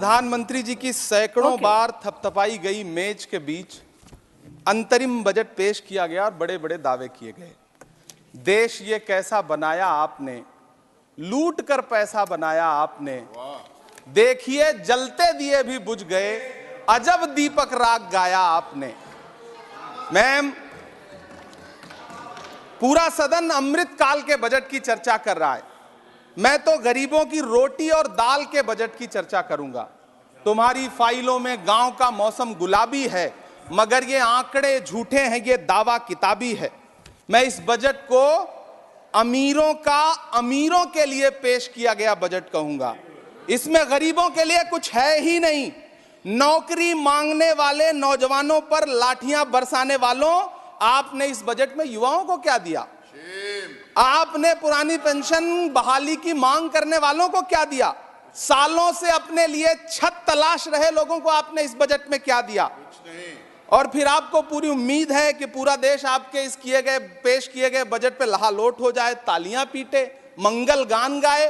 प्रधानमंत्री जी की सैकड़ों बार थपथपाई गई मेज के बीच अंतरिम बजट पेश किया गया और बड़े बड़े दावे किए गए। देश ये कैसा बनाया आपने, लूट कर पैसा बनाया आपने, देखिए जलते दिए भी बुझ गए, अजब दीपक राग गाया आपने। मैम, पूरा सदन अमृत काल के बजट की चर्चा कर रहा है, मैं तो गरीबों की रोटी और दाल के बजट की चर्चा करूंगा। तुम्हारी फाइलों में गांव का मौसम गुलाबी है, मगर ये आंकड़े झूठे हैं, ये दावा किताबी है। मैं इस बजट को अमीरों के लिए पेश किया गया बजट कहूंगा। इसमें गरीबों के लिए कुछ है ही नहीं। नौकरी मांगने वाले नौजवानों पर लाठियां बरसाने वालों, आपने इस बजट में युवाओं को क्या दिया? आपने पुरानी पेंशन बहाली की मांग करने वालों को क्या दिया? सालों से अपने लिए छत तलाश रहे लोगों को आपने इस बजट में क्या दिया? और फिर आपको पूरी उम्मीद है कि पूरा देश आपके इस पेश किए गए बजट पे लहालोट हो जाए, तालियां पीटे, मंगल गान गाए।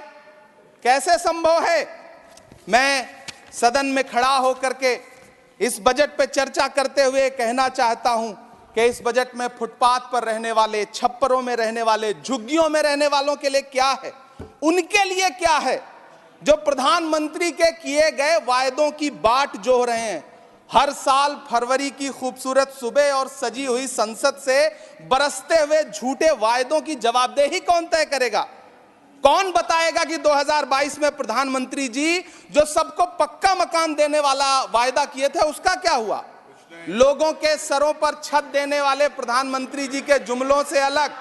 कैसे संभव है? मैं सदन में खड़ा होकर के इस बजट पे चर्चा करते हुए कहना चाहता हूं कि इस बजट में फुटपाथ पर रहने वाले, छप्परों में रहने वाले, झुग्गियों में रहने वालों के लिए क्या है, उनके लिए क्या है जो प्रधानमंत्री के किए गए वायदों की बाट जोह रहे हैं। हर साल फरवरी की खूबसूरत सुबह और सजी हुई संसद से बरसते हुए झूठे वायदों की जवाबदेही कौन तय करेगा? कौन बताएगा कि 2022 में प्रधानमंत्री जी जो सबको पक्का मकान देने वाला वायदा किए थे उसका क्या हुआ? लोगों के सरों पर छत देने वाले प्रधानमंत्री जी के जुमलों से अलग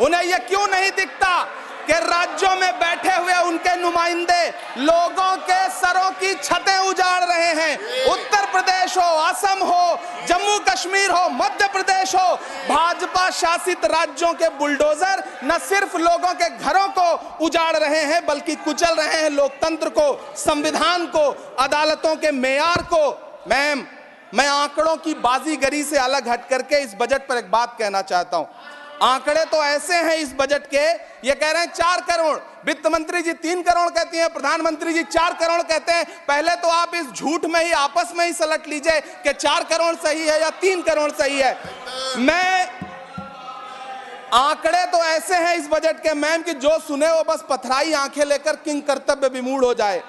उन्हें यह क्यों नहीं दिखता कि राज्यों में बैठे हुए उनके नुमाइंदे लोगों के सरों की छतें उजाड़ रहे हैं? उत्तर प्रदेश हो, असम हो, जम्मू कश्मीर हो, मध्य प्रदेश हो, भाजपा शासित राज्यों के बुलडोजर न सिर्फ लोगों के घरों को उजाड़ रहे हैं बल्कि कुचल रहे हैं लोकतंत्र को, संविधान को, अदालतों के मेयार को। मैम, मैं आंकड़ों की बाजीगरी से अलग हट करके इस बजट पर एक बात कहना चाहता हूं। आंकड़े तो ऐसे हैं इस बजट के, ये कह रहे हैं 4 करोड़, वित्त मंत्री जी 3 करोड़ कहती हैं, प्रधानमंत्री जी 4 करोड़ कहते हैं। पहले तो आप इस झूठ में ही आपस में ही सलट लीजिए कि 4 करोड़ सही है या 3 करोड़ सही है। आंकड़े तो ऐसे हैं इस बजट के मैम कि जो सुने वो बस पथराई आंखें लेकर किंग कर्तव्य विमूढ़ हो जाए।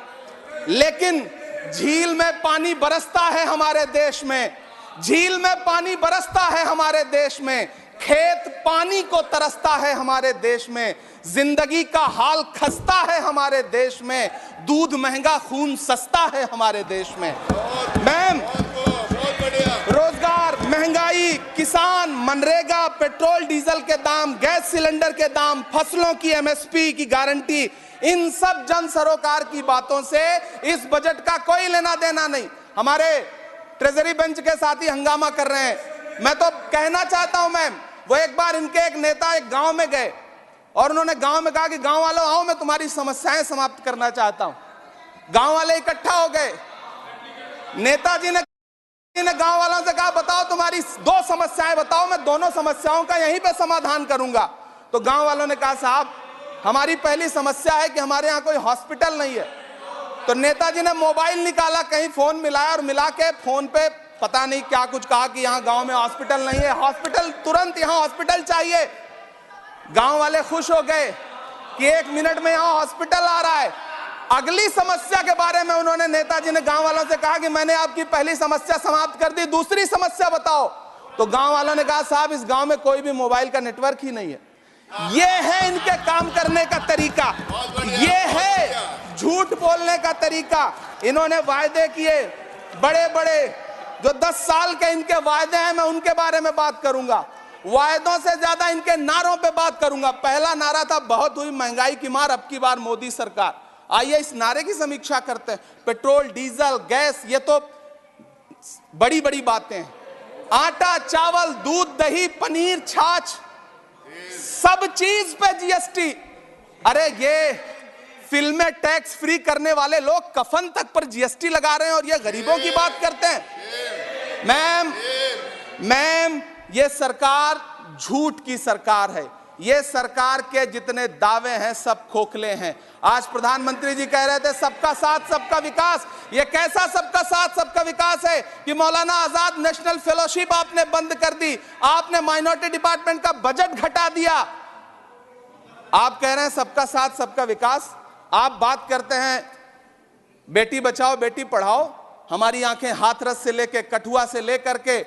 लेकिन झील में पानी बरसता है हमारे देश में, झील में पानी बरसता है हमारे देश में, खेत पानी को तरसता है हमारे देश में, जिंदगी का हाल खस्ता है हमारे देश में, दूध महंगा खून सस्ता है हमारे देश में। मैम, रोजगार, महंगाई, किसान, मनरेगा, पेट्रोल डीजल के दाम, गैस सिलेंडर के दाम, फसलों की एमएसपी की गारंटी, इन सब जन सरोकार की बातों से इस बजट का कोई लेना देना नहीं। हमारे ट्रेजरी बेंच के साथी हंगामा कर रहे हैं। मैं तो कहना चाहता हूं मैम, वो एक बार इनके एक नेता एक गांव में गए और उन्होंने गांव में कहा कि गांव वालों आओ, मैं तुम्हारी समस्याएं समाप्त करना चाहता हूं। गांव वाले इकट्ठा हो गए। नेताजी ने गांव वालों से कहा बताओ तुम्हारी 2 समस्याएं बताओ, मैं दोनों समस्याओं का यहीं पे समाधान करूंगा। तो गांव वालों ने कहा साहब हमारी पहली समस्या है कि हमारे यहाँ कोई हॉस्पिटल नहीं है। तो नेताजी ने मोबाइल निकाला, कहीं फोन मिलाया और मिला के फोन पे पता नहीं क्या कुछ कहा कि यहाँ गांव में हॉस्पिटल नहीं है, हॉस्पिटल तुरंत, यहाँ हॉस्पिटल चाहिए। गांव वाले खुश हो गए कि 1 मिनट में यहाँ हॉस्पिटल आ रहा है। अगली समस्या के बारे में उन्होंने, नेताजी ने गांव वालों से कहा कि मैंने आपकी पहली समस्या समाप्त कर दी, दूसरी समस्या बताओ। तो गांव वालों ने कहा साहब इस गांव में कोई भी मोबाइल का नेटवर्क ही नहीं है। ये है इनके काम करने का तरीका, ये है झूठ बोलने का तरीका। इन्होंने वायदे किए बड़े बड़े, जो 10 साल के इनके वायदे हैं, मैं उनके बारे में बात करूंगा। वायदों से ज्यादा इनके नारों पे बात करूंगा। पहला नारा था बहुत हुई महंगाई की मार, अब की बार मोदी सरकार। आइए इस नारे की समीक्षा करते हैं। पेट्रोल, डीजल, गैस, ये तो बड़ी बड़ी बातें हैं। आटा, चावल, दूध, दही, पनीर, छाछ, सब चीज पे जीएसटी। अरे ये फिल्में टैक्स फ्री करने वाले लोग कफन तक पर जीएसटी लगा रहे हैं और ये गरीबों की बात करते हैं। मैम, ये सरकार झूठ की सरकार है। ये सरकार के जितने दावे हैं सब खोखले हैं। आज प्रधानमंत्री जी कह रहे थे सबका साथ सबका विकास। ये कैसा सबका साथ सबका विकास है कि मौलाना आजाद नेशनल फेलोशिप आपने बंद कर दी, आपने माइनॉरिटी डिपार्टमेंट का बजट घटा दिया। आप कह रहे हैं सबका साथ सबका विकास। आप बात करते हैं बेटी बचाओ बेटी पढ़ाओ। हमारी आंखें हाथरस से लेकर कठुआ से लेकर के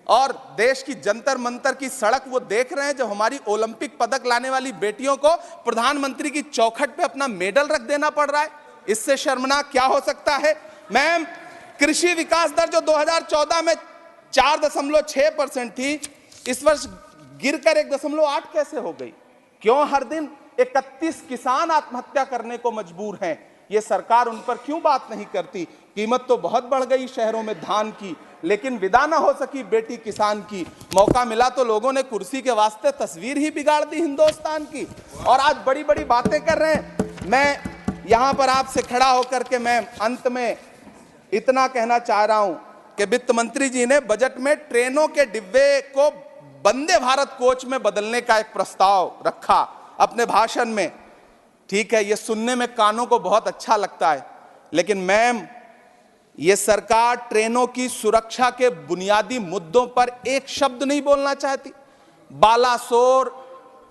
और देश की जंतर मंतर की सड़क वो देख रहे हैं, जब हमारी ओलंपिक पदक लाने वाली बेटियों को प्रधानमंत्री की चौखट पे अपना मेडल रख देना पड़ रहा है। इससे शर्मनाक क्या हो सकता है। मैम, कृषि विकास दर जो 2014 में 4.6% थी, इस वर्ष गिरकर 1.8 कैसे हो गई? क्यों हर दिन 31 किसान आत्महत्या करने को मजबूर हैं? ये सरकार उन पर क्यों बात नहीं करती? कीमत तो बहुत बढ़ गई शहरों में धान की, लेकिन विदा ना हो सकी बेटी किसान की। मौका मिला तो लोगों ने कुर्सी के वास्ते तस्वीर ही बिगाड़ दी हिंदुस्तान की, और आज बड़ी बड़ी बातें कर रहे हैं। मैं यहां पर आपसे खड़ा होकर के मैं अंत में इतना कहना चाह रहा हूं कि वित्त मंत्री जी ने बजट में ट्रेनों के डिब्बे को वंदे भारत कोच में बदलने का एक प्रस्ताव रखा अपने भाषण में। ठीक है, ये सुनने में कानों को बहुत अच्छा लगता है, लेकिन मैम, ये सरकार ट्रेनों की सुरक्षा के बुनियादी मुद्दों पर एक शब्द नहीं बोलना चाहती। बालासोर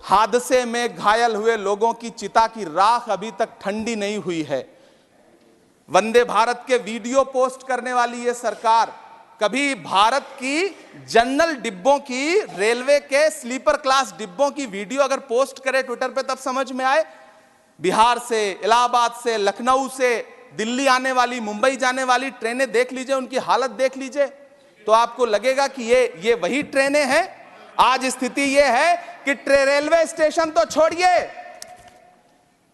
हादसे में घायल हुए लोगों की चिता की राख अभी तक ठंडी नहीं हुई है। वंदे भारत के वीडियो पोस्ट करने वाली ये सरकार कभी भारत की जनरल डिब्बों की, रेलवे के स्लीपर क्लास डिब्बों की वीडियो अगर पोस्ट करे ट्विटर पे तब समझ में आए। बिहार से, इलाहाबाद से, लखनऊ से दिल्ली आने वाली, मुंबई जाने वाली ट्रेनें देख लीजिए, उनकी हालत देख लीजिए, तो आपको लगेगा कि ये वही ट्रेनें हैं। आज स्थिति ये है कि रेलवे स्टेशन तो छोड़िए,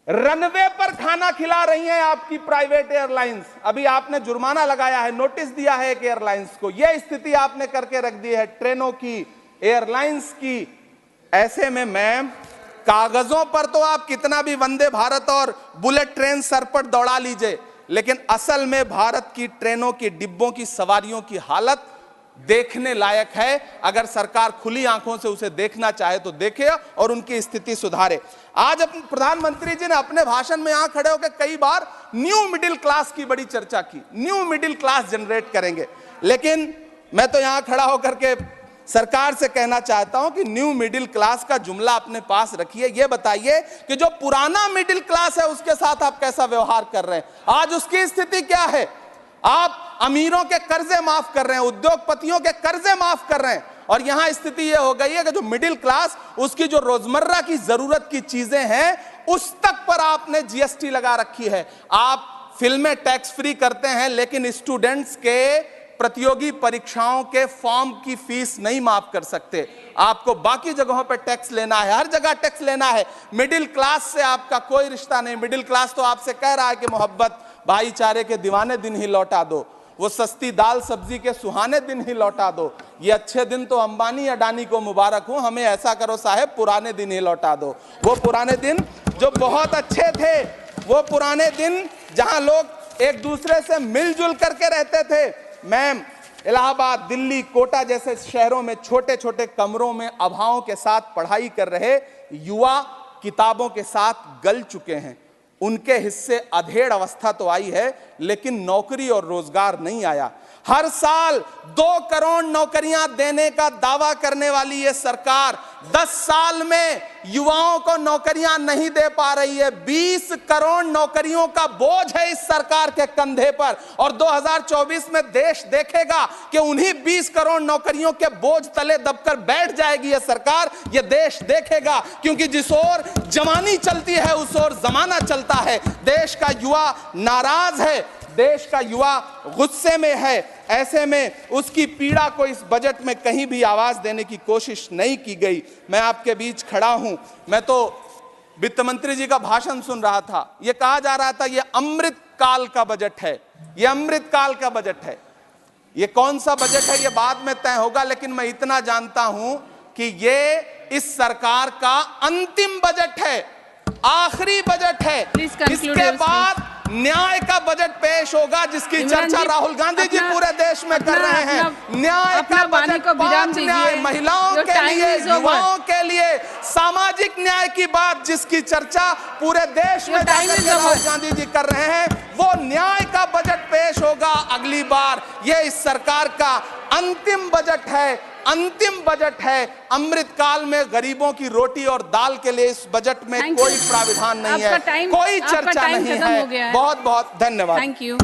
रनवे पर खाना खिला रही हैं आपकी प्राइवेट एयरलाइंस। अभी आपने जुर्माना लगाया है, नोटिस दिया है एक एयरलाइंस को। यह स्थिति आपने करके रख दी है ट्रेनों की, एयरलाइंस की। ऐसे में मैम, कागजों पर तो आप कितना भी वंदे भारत और बुलेट ट्रेन सर पर दौड़ा लीजिए, लेकिन असल में भारत की ट्रेनों की डिब्बों की सवारियों की हालत देखने लायक है। अगर सरकार खुली आंखों से उसे देखना चाहे तो देखे और उनकी स्थिति सुधारे। आज प्रधानमंत्री जी ने अपने भाषण में यहां खड़े होकर कई बार न्यू मिडिल क्लास की बड़ी चर्चा की, न्यू मिडिल क्लास जनरेट करेंगे। लेकिन मैं तो यहां खड़ा होकर के सरकार से कहना चाहता हूं कि न्यू मिडिल क्लास का जुमला अपने पास रखिए। यह बताइए कि जो पुराना मिडिल क्लास है उसके साथ आप कैसा व्यवहार कर रहे हैं। आज उसकी स्थिति क्या है? आप अमीरों के कर्जे माफ कर रहे हैं, उद्योगपतियों के कर्जे माफ कर रहे हैं, और यहां स्थिति यह हो गई है कि जो मिडिल क्लास, उसकी जो रोजमर्रा की जरूरत की चीजें हैं उस तक पर आपने जीएसटी लगा रखी है। आप फिल्में टैक्स फ्री करते हैं, लेकिन स्टूडेंट्स के प्रतियोगी परीक्षाओं के फॉर्म की फीस नहीं माफ कर सकते। आपको बाकी जगहों पर टैक्स लेना है, हर जगह टैक्स लेना है। मिडिल क्लास से आपका कोई रिश्ता नहीं। मिडिल क्लास तो आपसे कह रहा है कि मोहब्बत, भाईचारे के दीवाने दिन ही लौटा दो, वो सस्ती दाल सब्जी के सुहाने दिन ही लौटा दो। ये अच्छे दिन तो अंबानी अडानी को मुबारक हो, हमें ऐसा करो साहब, पुराने दिन ही लौटा दो। वो पुराने दिन जो बहुत अच्छे थे, वो पुराने दिन जहां लोग एक दूसरे से मिलजुल करके रहते थे। मैम, इलाहाबाद, दिल्ली, कोटा जैसे शहरों में छोटे छोटे कमरों में अभावों के साथ पढ़ाई कर रहे युवा किताबों के साथ गल चुके हैं। उनके हिस्से अधेड़ अवस्था तो आई है, लेकिन नौकरी और रोजगार नहीं आया। हर साल 2 करोड़ नौकरियां देने का दावा करने वाली ये सरकार 10 साल में युवाओं को नौकरियां नहीं दे पा रही है। 20 करोड़ नौकरियों का बोझ है इस सरकार के कंधे पर, और 2024 में देश देखेगा कि उन्हीं 20 करोड़ नौकरियों के बोझ तले दबकर बैठ जाएगी यह सरकार। यह देश देखेगा, क्योंकि जिस ओर जवानी चलती है उस ओर जमाना चलता है। देश का युवा नाराज है, देश का युवा गुस्से में है। ऐसे में उसकी पीड़ा को इस बजट में कहीं भी आवाज देने की कोशिश नहीं की गई। मैं आपके बीच खड़ा हूं, मैं तो वित्त मंत्री जी का भाषण सुन रहा था। यह कहा जा रहा था ये अमृत काल का बजट है, ये अमृत काल का बजट है। ये कौन सा बजट है ये बाद में तय होगा, लेकिन मैं इतना जानता हूं कि ये इस सरकार का अंतिम बजट है, आखिरी बजट है। इसके बाद न्याय का बजट पेश होगा जिसकी चर्चा राहुल गांधी जी पूरे देश में कर रहे हैं। न्याय का बजट, 5 न्याय, महिलाओं के लिए, युवाओं के लिए, सामाजिक न्याय की बात जिसकी चर्चा पूरे देश में राहुल गांधी जी कर रहे हैं, वो न्याय का बजट पेश होगा अगली बार। ये इस सरकार का अंतिम बजट है, अंतिम बजट है। अमृतकाल में गरीबों की रोटी और दाल के लिए इस बजट में कोई प्राविधान नहीं है, कोई चर्चा नहीं है। बहुत बहुत धन्यवाद। Thank you.